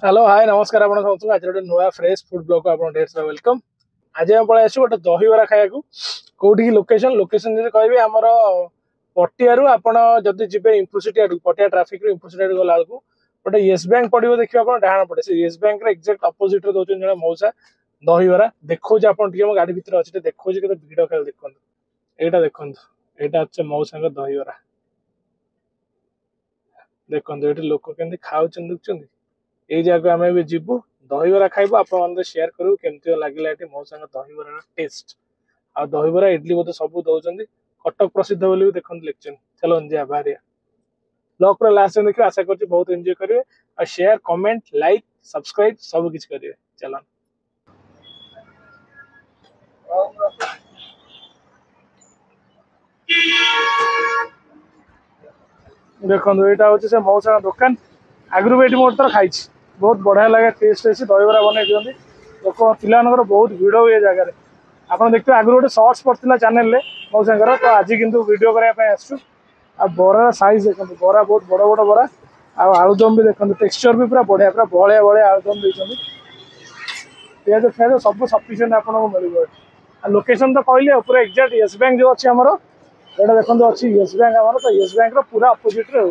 Hello hi नमस्कार आप समस्त आज गोटे नुआ फ्रेश फूड ब्लॉग को आप ढेर सारा वेलकम। आज आम पलि आसू गोटे दहीबरा खाया कौटी लोकेशन लोकेशन कह आमर पटियारू आपड़ जदि जी इंफोसिटी आड़ पटिया ट्राफिक इंफोसिटी आड़ गला बेलू गोटे येस बैंक पड़ो देखिए आप डाण पटे से येस बैंक एक्जाक्ट अपोजिट दौरान जन मौसा दहीबरा देखो आपको गाड़ी भितर अच्छे देखो के भिड़ खेल देखो यहाँ देखो यहाँ अच्छे मौसा दहीबरा देखो ये लोक के खाऊ देखुं ये जगह आम भी जीवु दहीबरा खाइबू आप शेयर करूँ केमती लगे ये मौसा दहीबरार टेस्ट आ दहीबरा इडली बोधे सब दौरान कटक प्रसिद्ध बोली भी देखते लिखते चलो जा बाहर ब्लॉग पूरा लास्ट देखिए आशा कर बहुत एंजॉय करेंगे और शेयर कमेंट लाइक सब्सक्राइब सब किसी करेंगे चलो देखो यहाँ हूँ से मौसा दुकान आगु भी ये मोटे थर खाई बहुत बढ़िया लगे टेस्ट अच्छी दहीबरा बन दिखती लोक पिलार बहुत भिड़ हुए जगह आप देखते आगु गोटे सर्ट्स पड़ता चैनल मौसा तो आज कितु वीडियो करने आसु आ बरार सैज देखते बरा बहुत बड़ बड़ बरा आलुदम भी देखते टेक्सचर भी पूरा बढ़िया पूरा बड़िया बड़िया आलुदम देते पिज फिज सब सफिसीयंट आपको मिल लोकेशन तो कहली पूरा एक्जाक्ट येस बैंक जो अच्छी आमर ये देखते अच्छी येस बैंक आम तो येस बैंक पूरा अपोजिट रे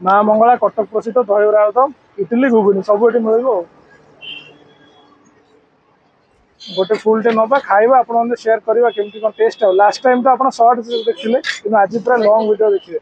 माँ मंगला कटक प्रसिद्ध दहीबरा आलुदम इडली घुगुनी सब ये मिल गोटे फुल टे ना खाଇବା आप शेयर करवा केमती कौन टेस्ट है लास्ट टाइम तो आप शॉर्ट देखिले कि आज पूरा लॉन्ग वीडियो देखिए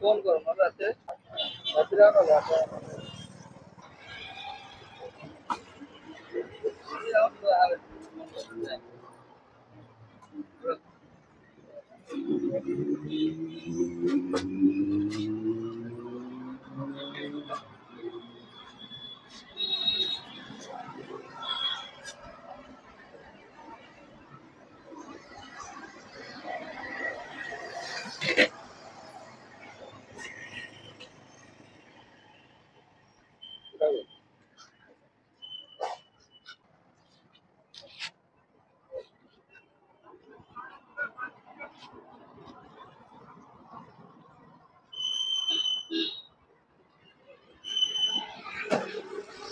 फोन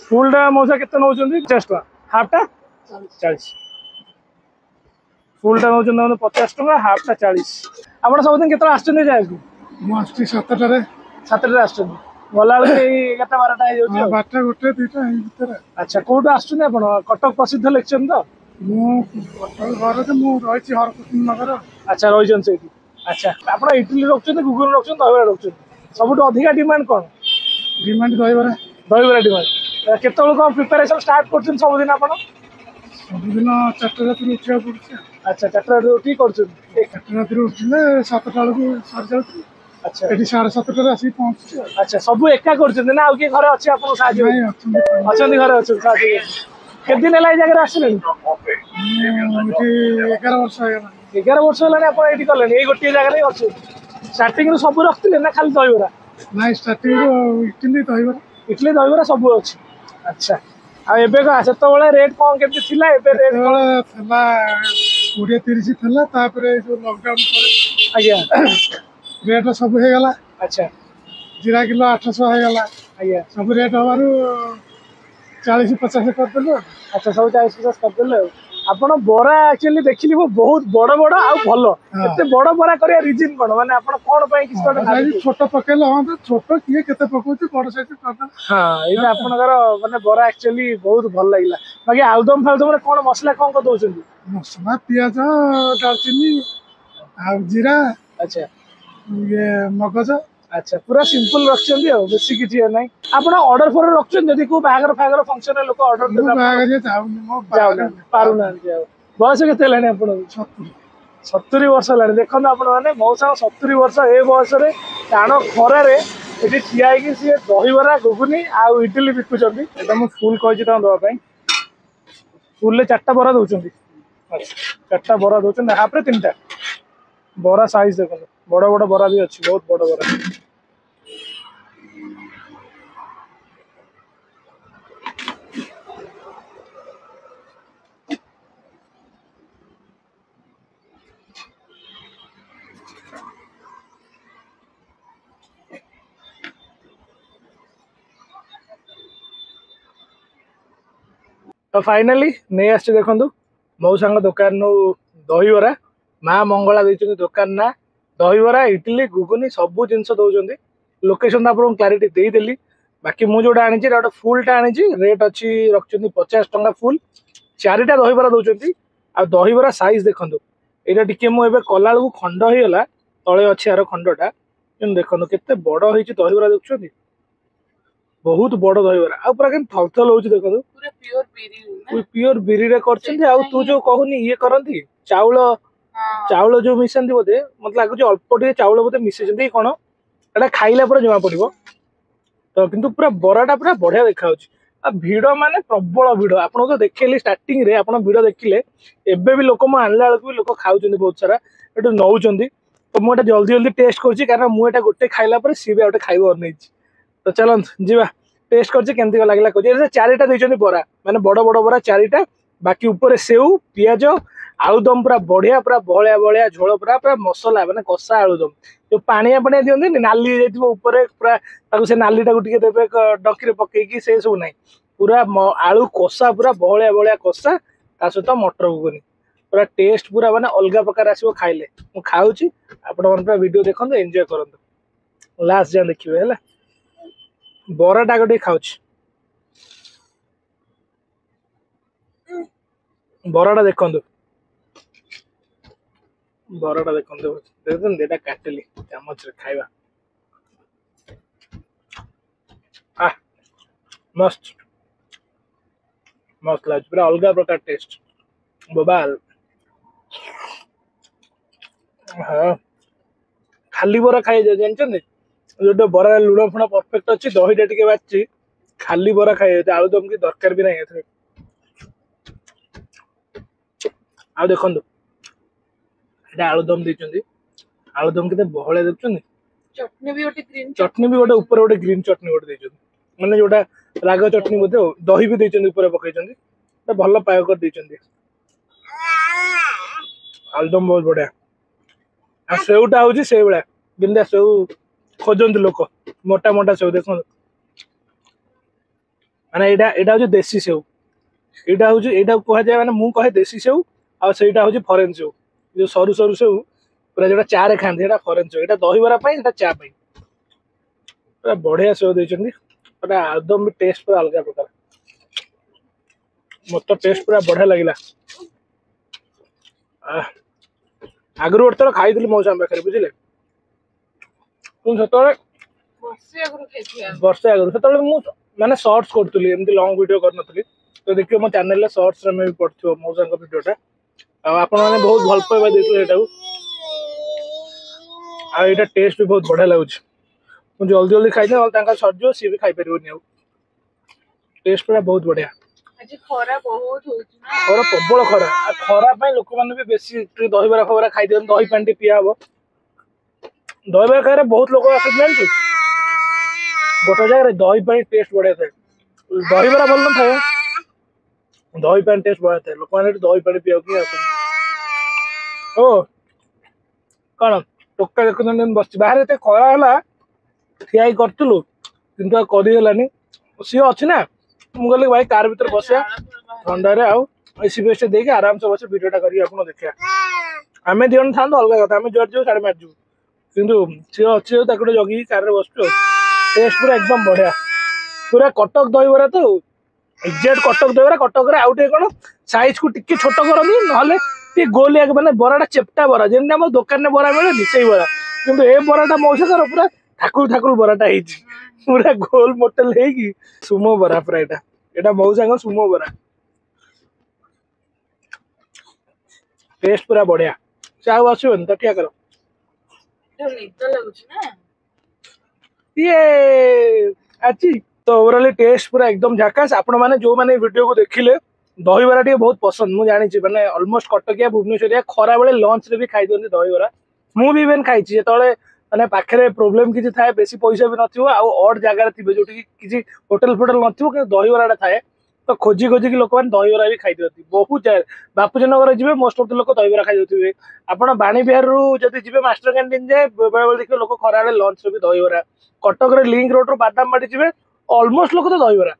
फुलटा मौसा के नौ 50 टाँग हाफटा 40 फुलटा नौ 50 टाँग हाफटा 40 आप सब दिन के जाए सातटा आस गला बेलता 12टा हो 12टा 2टा अच्छा कौटू आस कटक प्रसिद्ध लिखते तो नगर अच्छा रही अच्छा आप इडली रखुच्च घुगुनी रखुच्च दहीबरा रखुच्च सब अधिका डिमांड कौन डिमांड दहीबरा दहीबरा डिमांड केत कौन प्रिपेरेसन स्टार्ट कर सबुदिन आप सबुदिन 4टा राति उठा पड़े अच्छा 4टा राति उठी कर 4टा राति उठिले 7टा बेलू सर जाऊँ अच्छा ये 7:30 आसिक पहुँच अच्छा सब एका कर ना किए घर अच्छे आप अच्छा घर अच्छा के दिन है जगह आसले 11 वर्ष 11 वर्ष है आप ये कले ये गोटे जगह अच्छे स्टार्टिंग सब रखते ना खाली दहीबरा ना स्टार्टिंग इडली दहीबरा सब अच्छे अच्छा आबे रेट कौन के रेट 20-30 जो लॉकडाउन आज्ञा रेट सब हो गला अच्छा जीरा किलो 800 हो गला आज्ञा सब रेट हमारू 40-50 करदेलु अच्छा सब 40-50 करदेलु ଆପଣ ବରା ଆକ୍ଚୁଆଲି ଦେଖିଲି ମୁଁ ବହୁତ ବଡ ବଡ ଆଉ ଭଲ ଏତେ ବଡ ବରା କରିବା ରିଜିନ କଣ ମାନେ ଆପଣ କଣ ପାଇଁ କିଛି ଛୋଟ ପକେଇଲେ ହଁ ଛୋଟ କିଏ କେତେ ପକଉଛି ବଡ ସାଇଜ କରିଦେଲେ। ହଁ ଏଇଟା ଆପଣଙ୍କର ମାନେ ବରା ଆକ୍ଚୁଆଲି ବହୁତ ଭଲ ଲାଗିଲା। ବାକି ଆଳୁଦମ ଫାଲୁଦମରେ କଣ ମସଲା କଣ କରି ଦଉଛନ୍ତି? ମସଲା ପିଆଜ ଡାଲଚିନି ଆଉ ଜିରା ଆଚ୍ଛା ଇଏ ମଗଜ। ଆଚ୍ଛା ପୁରା ସିମ୍ପଲ ରଖିଛନ୍ତି ଆଉ ବେଶୀ କିଛି ନାହିଁ। ଆପଣ ଅର୍ଡର ଫର ରଖୁଛନ୍ତି ଯଦି କୋଉ ବାହାଘର ଫାହାଘର ଫଙ୍କସନରେ ଲୋକ ଅର୍ଡର ଦେବେ ଯାଉନାହାନ୍ତି ପାରୁନାହାନ୍ତି ଆଉ। ବୟସ କେତେ ହେଲାଣି ଆପଣଙ୍କୁ? 70 ବର୍ଷ ହେଲାଣି। ଦେଖନ୍ତୁ ଆପଣ ମାନେ ମଉସାଙ୍କ 70 ବର୍ଷ ଏ ବୟସରେ ଟାଣ ଖରାରେ ଏଠି ଠିଆ ହେଇକି ସିଏ ଦହିବରା ଘୁଗୁନି ଆଉ ଇଟିଲି ବିକୁଛନ୍ତି। ଏଇଟା ମୁଁ ଫୁଲ କହିଛି ତାଙ୍କୁ ଦେବା ପାଇଁ। ଫୁଲରେ 4ଟା ବରା ଦଉଛନ୍ତି। 4ଟା ବରା ଦଉଛନ୍ତି ହାଫରେ 3ଟା। ବରା ସାଇଜ ଦେଖନ୍ତୁ ବଡ ବଡ ବରା ବି ଅଛି ବହୁତ ବଡ ବରା। तो फाइनाली नहीं आस देखो मौसा दुकान दहीबरा माँ मंगला देते दुकान ना दहीबरा इडली घुगुनी सब जिन दौरान लोकेशन आप क्लारिटी देदेली। बाकी मुझे जोटा आनी गोटे फुलटा आनी रेट अच्छी रखिंट 50 टंका फुल 4टा दहीबरा दौरान आ दहीबरा साइज देखो यहाँ टी मुझे कला खंड हो गला तले अच्छे यार खंडटा देखो के बड़ हो दहीबरा देखुं बहुत बड़ दहीबरा आ पूरा थलथल हो देखो प्योर बिरी तू जो कहनी ये करती चाउल चाउल जो मिसाती बोधे मत लगुच अल्प टे चाउल बोधे मिसें कौन एटा खाइला जमा पड़ो तो किंतु पूरा बराटा पूरा बढ़िया देखा भिड़ माने प्रबल भिड़ आपको तो देखली स्टार्टिंग रे आप भिड़ देखिले एबे भी लोक मु आनला बेलू भी लोक खाऊँ बहुत सारा ये नौ तो मुझे जल्दी जल्दी टेस्ट करुँच कारण मुझे गोटे खाइला सी भी गोटे खाइब अनेई तो चलो जीवा टेस्ट करके लगला कह 4टा देते बरा माने बड़ बड़ बरा 4टा बाकी ऊपर सेव पियाज आलुदम पूरा बढ़िया पूरा बहलिया बहलिया झोल पूरा पूरा मसला माने कषा आलुदम जो पानिया पानिया दिखते नाली ऊपर पूरा से नालीटा टे देवे डंकी पकईकी से सब ना पूरा आलू कषा पूरा बहलिया बहलिया कषा ता सहित मटर घुगुनी पूरा टेस्ट पूरा माने अलग प्रकार आसो खाइले मु खाऊची आपण पूरा वीडियो देखो एंजॉय करंतु लास्ट जाए देखिए है बराटा गोटे खाऊच बराटा देखो बराटा देखो देखते काटिली चामच खाइबा मस्त मस्त लगे पूरा अलग प्रकार टेस्ट बोबाल हाँ खाली बरा खाई जानते जो बरा लुण फुण परफेक्ट अच्छी दहीटा टे बाची खाली बरा खाई आलुदम की दरकार भी नहीं आ देखो आलुदम देते आलुदम के बहलिया देखुं चटनी भी गोटे ऊपर गोटे ग्रीन चटनी गोटे देते मैंने जोटा राग चटनी बोधे दही भी देते ऊपर पकई भल पाक कर आलुदम बहुत बढ़िया आ सेवटा हूँ से भाया बिंदा सेव खोजती लोक मोटा मोटा सेव देख माने यहाँ हूँ देसी सेव यहाँ हूँ यहाँ कहुए मैंने मुझे कहे देसी सेव आईटा हूँ फरेन सेव जो सरू सरू सेव पूरा जो चा रे खाते फरेन सेव यहाँ दहीबरा चा पूरा बढ़िया सेव देते पूरा आलुदम भी टेस्ट पूरा अलग प्रकार मत टेस्ट पूरा बढ़िया लगे आगु गोटे थर खाई मौसा पाखे बुझे वर्षे आगु से मैंने सर्ट्स करी एमती लंग वीडियो करनी तो देखिए मो चैनल सर्ट्स में भी पड़ो मौसा भिडटा आपण मैंने बहुत भल पाइबा देते यहाँ टेस्ट भी बहुत बढ़िया लगुच मुझे जल्दी जल्दी खाई सरज सी भी खाई पार टेस्ट पूरा बहुत बढ़िया खरा प्रबल खरा खरा लोक मैंने भी बेसी दहीबरा फबरा खाई दिखाते दही पानी पिया हम दहीबरा खाए बहुत लोग आस गोटे जगह दही पानी टेस्ट बढ़िया थाए दहीबरा भल न थाए दही पानी टेस्ट बढ़िया थाए लोक मैंने दही पानी पिया ओ कौन टोका देखुन बस बाहर एत खरा है ठिया करूँ कि करनी सी अच्छी ना मुझे भाई कार भर बस ठंडा एसी बेस्ट देके आराम से बस वीडियोटा करी आपन देखिया आमे दियन थान अलग कथा आमे जोर जो साडे मारजू किंतु से अच्छे ताकड़े जगी कार रे बसचो टेस्ट पूरा एकदम बढ़िया पूरा कटक दहीबरा तो एग्जैक्ट कटक दहीबरा कटक रे आउटे कोन साइज को टिके छोट करनी नहले टी गोलिया माने बराटा चेपटा बरा जेमने हम दुकान ने बरा मिले दिसई बरा किंतु ए बराटा मौसा कर पूरा ठाकुर ठाकुर बराटा हिची पूरा गोल मोटल हेगी सुमो बरा पूरा एटा मौसा को सुमो बरा टेस्ट पूरा बढ़िया चाउ आसुन तो क्या करो ये अच्छी तो ओवरऑल टेस्ट पूरा एकदम झकास आपण माने जो माने वीडियो को देखिले दहीबरा टे बहुत पसंद मु जानि छी माने ऑलमोस्ट कटकिया भुवनेश्वरिया खरा बेले लंच रे भी खाई दियंती दहीबरा मु भी इवन खाई छी जेतले माने पाखरे प्रॉब्लम किछि थाए बेसी पैसा भी नथिबो आ ऑड जगह रे थिबे जोटी किछि होटल फोटल नथिबो के दहीबराटा थाए तो खोजी खोजी कि लोक दहीबरा भी खाई दियंती बहुत बापूजी नगर जिबे मोस्ट ऑफ द लोक दहीबरा खाई दियंती आपण बाणी बिहार रु जदि जिबे मास्टर कैंटीन जाए बेले बेले देखिबे लोक खरा बेले लंच रे भी दहीबरा कटक रे लिंक रोड रो बादाम बाटी जिबे ऑलमोस्ट लोक तो दहीबरा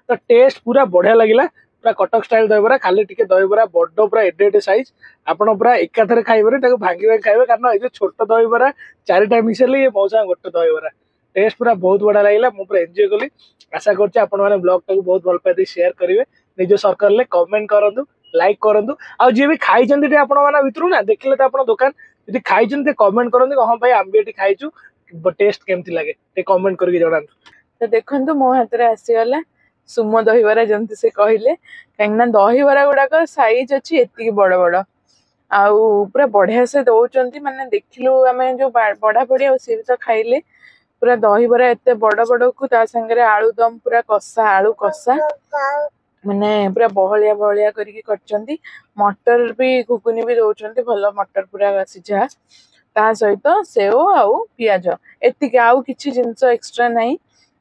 तो टेस्ट पूरा बढ़िया लगिला पूरा कटक स्टाइल दहीबरा खाली टिके दहीबरा बड्ड पूरा एडे एडे साइज आपण पूरा एकाथरे खाइबे ताको भांगी भांगी खाइबे कारण ए जो छोट दहीबरा चारिटा मिसेले ये मौसा गोटे दहीबरा टेस्ट पूरा बहुत बढ़िया लगिला मु पूरा एंजॉय कली आशा करछि आपण माने ब्लॉग टाको बहुत भल पाते शेयर करिवे निज सर्कल ले कमेंट करंतु लाइक करंतु आ जे भी खाइ जंती टे आपण माने भितरु ना देखिले त आपण दुकान यदि खाइ जंती कमेंट करंतु हां भाई आम भी एटी खाइछु टेस्ट केमती लागे ते कमेंट करके जणांतु तो देखो मो हाथ में आसीगला सुमो दहीबरा जमती से कहले कहीं दहीबरा गुड़ाक साइज अच्छी एति बड़ बड़ आउ पूरा बढ़िया से दौरान माने देखिलु आम जो बड़ा बढ़िया सी तो खाइले पूरा दहीबरा एत बड़ बड़ को सागर आलुदम पूरा कषा आलू कषा माने पूरा बहलिया बहलिया करके मटर भी घुगुनी भी दौरान भल मटर पूरा सिझा ता सहित सेव आउ पियाज एतिक आउ किछि जिंस एक्स्ट्रा नहीं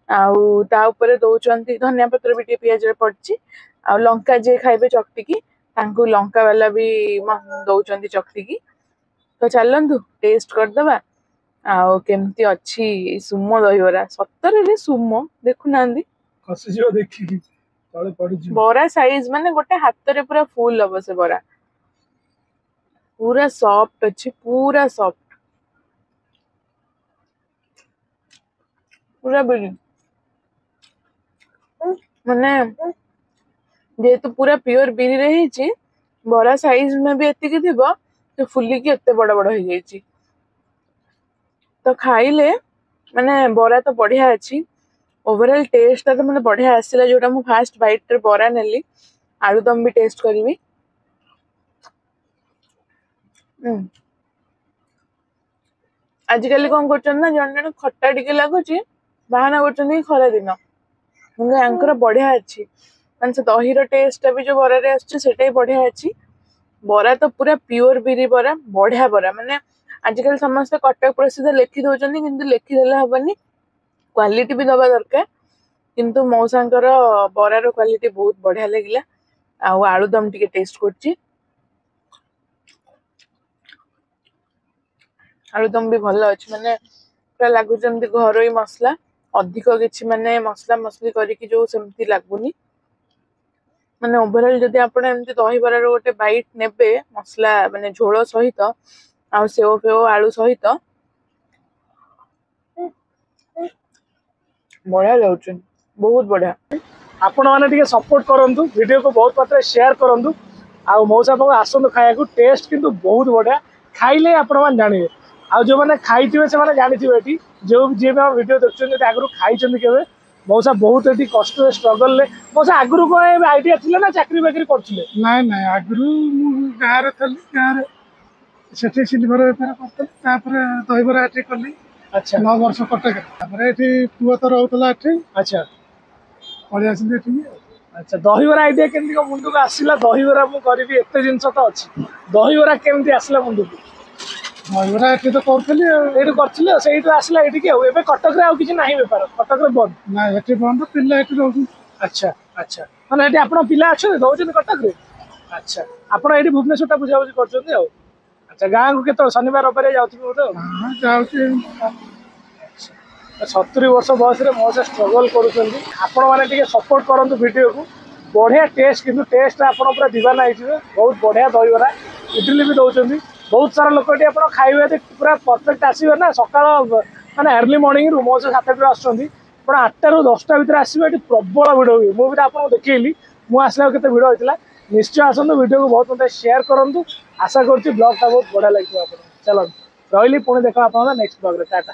आउ ता ऊपर दौरान धनिया पत्र भी पियाज पड़ची आ लंका जे खाइबे चकटिकी तांकु लंका वाला भी दौरान चकटिकी तो चलतु टेस्ट करदबा आउ केमती अच्छी सुमो दहीबरा सतर रे सुमो देखु नांदी खसी जो देखि तळे पड़ी जी बरा साइज माने गोटे हाथ रे पूरा फुल हबो से बरा पूरा सॉफ्ट अच्छी पूरा सॉफ्ट पूरा बिल माने जेहेतु पूरा प्योर बिरी रही बरा साइज में भी एतिक थिबो तो फुली की एते बड़ बड़ हो जाई तो खाइले माने बरा तो बढ़िया अच्छी ओवरऑल टेस्ट तो मतलब बढ़िया आसला जोटा मु फास्ट बाइट रे बरा नेली आलुदम भी टेस्ट करबी आजिकल कौन कर जन जन खट्टा टिके लगुच बाहाना कर खरा दिन कि बढ़िया अच्छी मानसे दही टेस्ट भी जो बरारे आसटा बढ़िया अच्छी बरा तो पूरा प्योर बिरी बरा बढ़िया बरा माने आजिकल समस्त कटक प्रसिद्ध लिखि दौरान किंतु लिखिदेले हेनी क्वालिटी भी दबा दरकार किंतु मौसांकर बरार क्वालिटी बहुत बढ़िया लगिला आउ आलुदम टिके टेस्ट करची आलुदम भी भल अच्छी माने पूरा लागु जमती घरोई मसला अधिक किछि माने मसला मसली करिकी जो सेमती लागुनी माने ओवरऑल जदि आपण एमती दहीबरार गोटे बाइट नेबे मसला माने झोल सहित आ सेव फेव आलू सहित बढ़िया लाଗୁଛି बहुत बढ़िया आपण माने टिके सपोर्ट करंतु वीडियो को बहुत मात्रा शेयर करंतु आ मौसा पाक आसंतु खाया को टेस्ट किंतु बहुत बढ़िया खाइले आपण मान जानिबे आ जो माने खाइथिबे से माने जानिथिबे एटी जो जे वीडियो देखछन आगरु खाइछन केबे मौसा बहुत एटी कष्ट स्ट्रगल ले मौसा आगरु को आइडिया थिला ना चाकरी बाकरी करथिले नाइ नाइ आगरु मु गारे थली गारे सेठी सिल्वर बेपार करथि तापर दहीबरा एठी करली अच्छा 9 वर्ष कटक तापर एठी पुआ तो रहतला एठी अच्छा पळि आसिले एठी अच्छा दहीबरा आइडिया केमती को मुंडू को आसिला दहीबरा मु करबी एते जिंस तो अछि दहीबरा केमती आसिला मुंडू को दहीबरा एठी तो करथली एठू करथिले सेही तो आसिला एठी के एबे कटक रे आ किछि नाही बेपार कटक रे बंद ना एठी बंद पिल्ला एठी रहू अच्छा अच्छा माने एठी आपण पिला अछि दौजन कटक रे अच्छा आपण एठी भुवनेश्वर ता बुझा बुझी करछन आ अच्छा गाँ को केतो शनिवार रविवार जाउथिबो तो हां जाउची 70 वर्ष बयस रे मौसा स्ट्रगल करूछन आपण माने टिके सपोर्ट करंतु वीडियो को बढ़िया टेस्ट कि टेस्ट आप पूरा दीवाना हो बहुत बढ़िया दहीबरा इडली भी दौरान बहुत सारा लोक ये खाइबे पूरा परफेक्ट आसवे ना सका माने अर्ली मॉर्निंग रू मो 7 आसुँच 8 ରୁ 10ଟା ଭିତରେ ଆସିବେ ଏଠି ପ୍ରବଳ ଭିଡ଼ ହୁଏ ମୁଁ ବି ଆପଣଙ୍କୁ ଦେଖେଇଲି ମୁଁ ଆସିଲା କେତେ ଭିଡ଼ ହେଇଥିଲା ନିଶ୍ଚୟ ଆସନ୍ତୁ ଭିଡ଼ିଓକୁ ବହୁତ ମତେ ସେୟାର କରନ୍ତୁ ଆଶା କରୁଛି ବ୍ଲଗଟା ବହୁତ ବଢ଼ିଆ ଲାଗିଥିବ ଆପଣଙ୍କୁ ଚାଲନ୍ତୁ ରହିଲି ପୁଣି ଦେଖା ଆପଣଙ୍କ ନେକ୍ସଟ ବ୍ଲଗରେ ଟାଟା।